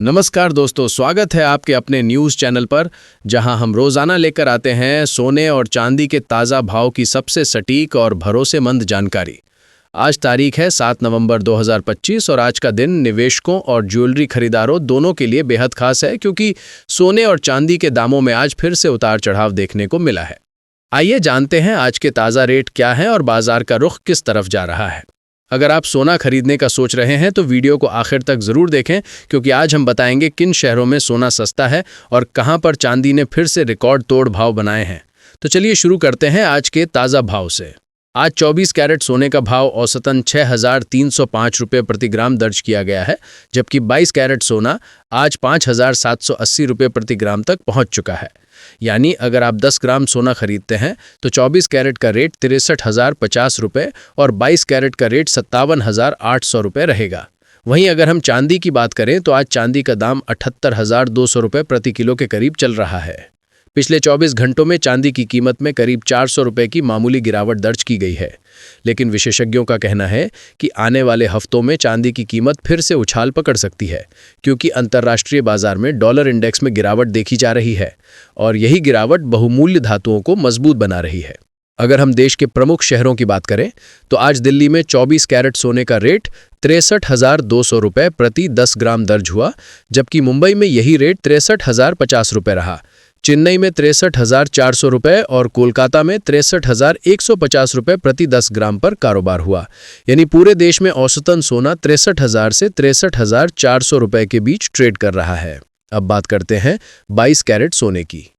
नमस्कार दोस्तों, स्वागत है आपके अपने न्यूज़ चैनल पर, जहां हम रोज़ाना लेकर आते हैं सोने और चांदी के ताज़ा भाव की सबसे सटीक और भरोसेमंद जानकारी। आज तारीख है 7 नवंबर 2025 और आज का दिन निवेशकों और ज्वेलरी खरीदारों दोनों के लिए बेहद खास है, क्योंकि सोने और चांदी के दामों में आज फिर से उतार चढ़ाव देखने को मिला है। आइए जानते हैं आज के ताज़ा रेट क्या हैं और बाजार का रुख किस तरफ जा रहा है। अगर आप सोना खरीदने का सोच रहे हैं तो वीडियो को आखिर तक ज़रूर देखें, क्योंकि आज हम बताएंगे किन शहरों में सोना सस्ता है और कहां पर चांदी ने फिर से रिकॉर्ड तोड़ भाव बनाए हैं। तो चलिए शुरू करते हैं आज के ताज़ा भाव से। आज 24 कैरेट सोने का भाव औसतन 6,305 रुपये प्रति ग्राम दर्ज किया गया है, जबकि 22 कैरेट सोना आज 5,780 रुपये प्रति ग्राम तक पहुंच चुका है। यानी अगर आप 10 ग्राम सोना खरीदते हैं तो 24 कैरेट का रेट 63,050 रुपये और 22 कैरेट का रेट 57,800 रुपये रहेगा। वहीं अगर हम चांदी की बात करें तो आज चांदी का दाम 78,200 रुपये प्रति किलो के करीब चल रहा है। पिछले 24 घंटों में चांदी की कीमत में करीब 400 रुपये की मामूली गिरावट दर्ज की गई है, लेकिन विशेषज्ञों का कहना है कि आने वाले हफ्तों में चांदी की कीमत फिर से उछाल पकड़ सकती है, क्योंकि अंतर्राष्ट्रीय बाजार में डॉलर इंडेक्स में गिरावट देखी जा रही है और यही गिरावट बहुमूल्य धातुओं को मजबूत बना रही है। अगर हम देश के प्रमुख शहरों की बात करें तो आज दिल्ली में 24 कैरेट सोने का रेट 63,200 रुपये प्रति 10 ग्राम दर्ज हुआ, जबकि मुंबई में यही रेट 63,050 रुपये रहा। चेन्नई में 63,400 रुपये और कोलकाता में 63,150 रुपये प्रति 10 ग्राम पर कारोबार हुआ। यानी पूरे देश में औसतन सोना 63,000 से 63,400 रुपये के बीच ट्रेड कर रहा है। अब बात करते हैं 22 कैरेट सोने की।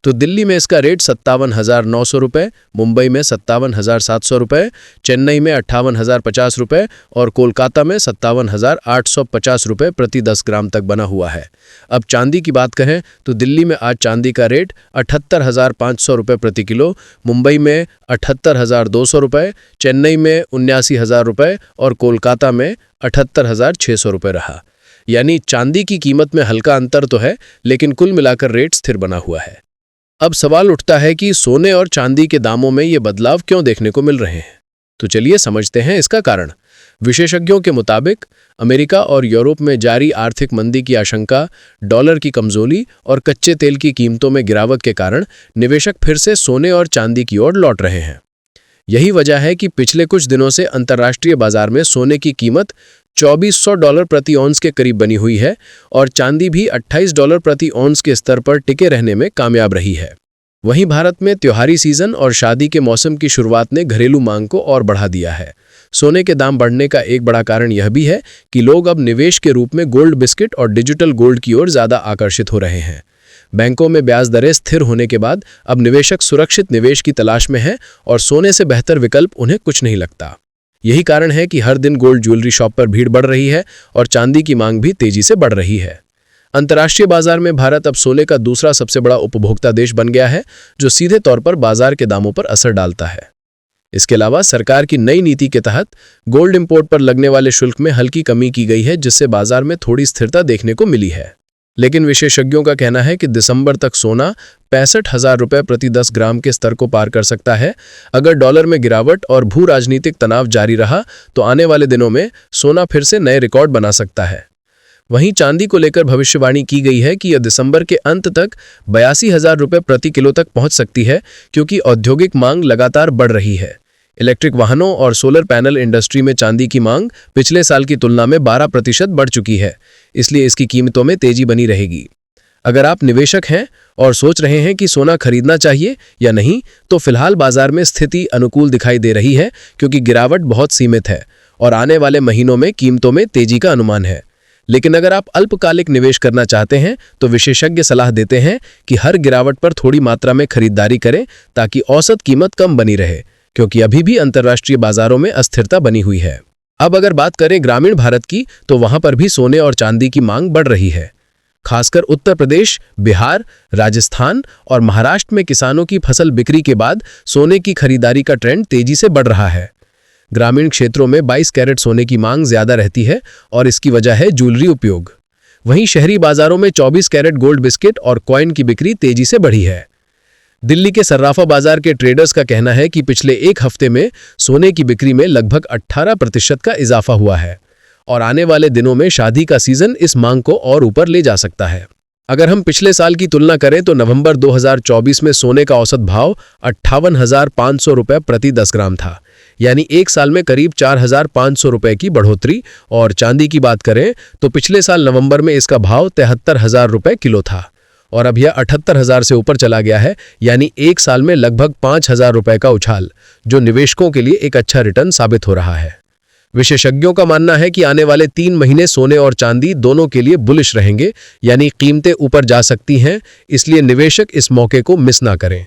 तो दिल्ली में इसका रेट 57,900 रुपये, मुंबई में 57,700 रुपये, चेन्नई में 58,050 रुपये और कोलकाता में 57,850 रुपये प्रति 10 ग्राम तक बना हुआ है। अब चांदी की बात करें तो दिल्ली में आज चांदी का रेट 78,500 रुपये प्रति किलो, मुंबई में 78,200 रुपये, चेन्नई में 79,000 रुपये और कोलकाता में 78,600 रुपये रहा। यानी चांदी की कीमत में हल्का अंतर तो है, लेकिन कुल मिलाकर रेट स्थिर बना हुआ है। अब सवाल उठता है कि सोने और चांदी के दामों में ये बदलाव क्यों देखने को मिल रहे हैं। तो चलिए समझते हैं इसका कारण। विशेषज्ञों के मुताबिक अमेरिका और यूरोप में जारी आर्थिक मंदी की आशंका, डॉलर की कमजोरी और कच्चे तेल की कीमतों में गिरावट के कारण निवेशक फिर से सोने और चांदी की ओर लौट रहे हैं। यही वजह है कि पिछले कुछ दिनों से अंतर्राष्ट्रीय बाजार में सोने की कीमत $2,400 प्रति औंस के करीब बनी हुई है और चांदी भी $28 प्रति औंस के स्तर पर टिके रहने में कामयाब रही है। वहीं भारत में त्योहारी सीजन और शादी के मौसम की शुरुआत ने घरेलू मांग को और बढ़ा दिया है। सोने के दाम बढ़ने का एक बड़ा कारण यह भी है कि लोग अब निवेश के रूप में गोल्ड बिस्किट और डिजिटल गोल्ड की ओर ज़्यादा आकर्षित हो रहे हैं। बैंकों में ब्याज दरें स्थिर होने के बाद अब निवेशक सुरक्षित निवेश की तलाश में हैं और सोने से बेहतर विकल्प उन्हें कुछ नहीं लगता। यही कारण है कि हर दिन गोल्ड ज्वेलरी शॉप पर भीड़ बढ़ रही है और चांदी की मांग भी तेजी से बढ़ रही है। अंतर्राष्ट्रीय बाजार में भारत अब सोने का दूसरा सबसे बड़ा उपभोक्ता देश बन गया है, जो सीधे तौर पर बाजार के दामों पर असर डालता है। इसके अलावा सरकार की नई नीति के तहत गोल्ड इंपोर्ट पर लगने वाले शुल्क में हल्की कमी की गई है, जिससे बाजार में थोड़ी स्थिरता देखने को मिली है। लेकिन विशेषज्ञों का कहना है कि दिसंबर तक सोना 65,000 रुपये प्रति 10 ग्राम के स्तर को पार कर सकता है। अगर डॉलर में गिरावट और भू राजनीतिक तनाव जारी रहा तो आने वाले दिनों में सोना फिर से नए रिकॉर्ड बना सकता है। वहीं चांदी को लेकर भविष्यवाणी की गई है कि यह दिसंबर के अंत तक 82,000 रुपये प्रति किलो तक पहुंच सकती है, क्योंकि औद्योगिक मांग लगातार बढ़ रही है। इलेक्ट्रिक वाहनों और सोलर पैनल इंडस्ट्री में चांदी की मांग पिछले साल की तुलना में 12% बढ़ चुकी है, इसलिए इसकी कीमतों में तेजी बनी रहेगी। अगर आप निवेशक हैं और सोच रहे हैं कि सोना खरीदना चाहिए या नहीं, तो फिलहाल बाजार में स्थिति अनुकूल दिखाई दे रही है, क्योंकि गिरावट बहुत सीमित है और आने वाले महीनों में कीमतों में तेजी का अनुमान है। लेकिन अगर आप अल्पकालिक निवेश करना चाहते हैं तो विशेषज्ञ सलाह देते हैं कि हर गिरावट पर थोड़ी मात्रा में खरीदारी करें, ताकि औसत कीमत कम बनी रहे, क्योंकि अभी भी अंतर्राष्ट्रीय बाजारों में अस्थिरता बनी हुई है। अब अगर बात करें ग्रामीण भारत की, तो वहां पर भी सोने और चांदी की मांग बढ़ रही है। खासकर उत्तर प्रदेश, बिहार, राजस्थान और महाराष्ट्र में किसानों की फसल बिक्री के बाद सोने की खरीदारी का ट्रेंड तेजी से बढ़ रहा है। ग्रामीण क्षेत्रों में 22 कैरेट सोने की मांग ज्यादा रहती है और इसकी वजह है ज्वेलरी उपयोग। वहीं शहरी बाजारों में 24 कैरेट गोल्ड बिस्किट और कॉइन की बिक्री तेजी से बढ़ी है। दिल्ली के सर्राफा बाजार के ट्रेडर्स का कहना है कि पिछले एक हफ्ते में सोने की बिक्री में लगभग 18% का इजाफा हुआ है और आने वाले दिनों में शादी का सीजन इस मांग को और ऊपर ले जा सकता है। अगर हम पिछले साल की तुलना करें तो नवंबर 2024 में सोने का औसत भाव 58,500 रुपये प्रति 10 ग्राम था, यानी एक साल में करीब 4,500 रुपये की बढ़ोतरी। और चांदी की बात करें तो पिछले साल नवंबर में इसका भाव 73,000 रुपये किलो था और अब यह 78,000 से ऊपर चला गया है, यानी एक साल में लगभग 5,000 रुपये का उछाल, जो निवेशकों के लिए एक अच्छा रिटर्न साबित हो रहा है। विशेषज्ञों का मानना है कि आने वाले 3 महीने सोने और चांदी दोनों के लिए बुलिश रहेंगे, यानी कीमतें ऊपर जा सकती हैं, इसलिए निवेशक इस मौके को मिस ना करें।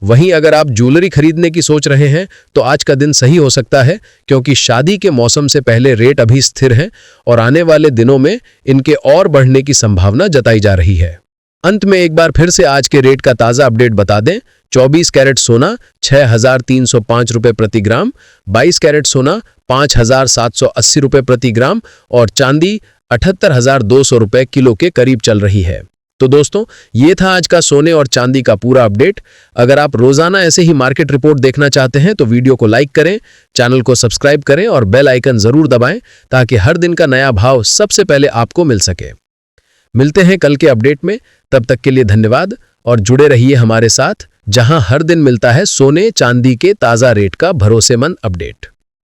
वहीं अगर आप ज्वेलरी खरीदने की सोच रहे हैं तो आज का दिन सही हो सकता है, क्योंकि शादी के मौसम से पहले रेट अभी स्थिर हैं और आने वाले दिनों में इनके और बढ़ने की संभावना जताई जा रही है। अंत में एक बार फिर से आज के रेट का ताज़ा अपडेट बता दें। 24 कैरेट सोना 6,305 रुपये प्रति ग्राम, 22 कैरेट सोना 5,780 रुपये प्रति ग्राम और चांदी 78,200 रुपये किलो के करीब चल रही है। तो दोस्तों, ये था आज का सोने और चांदी का पूरा अपडेट। अगर आप रोजाना ऐसे ही मार्केट रिपोर्ट देखना चाहते हैं तो वीडियो को लाइक करें, चैनल को सब्सक्राइब करें और बेल आइकन जरूर दबाएं, ताकि हर दिन का नया भाव सबसे पहले आपको मिल सके। मिलते हैं कल के अपडेट में, तब तक के लिए धन्यवाद और जुड़े रहिए हमारे साथ, जहां हर दिन मिलता है सोने चांदी के ताज़ा रेट का भरोसेमंद अपडेट।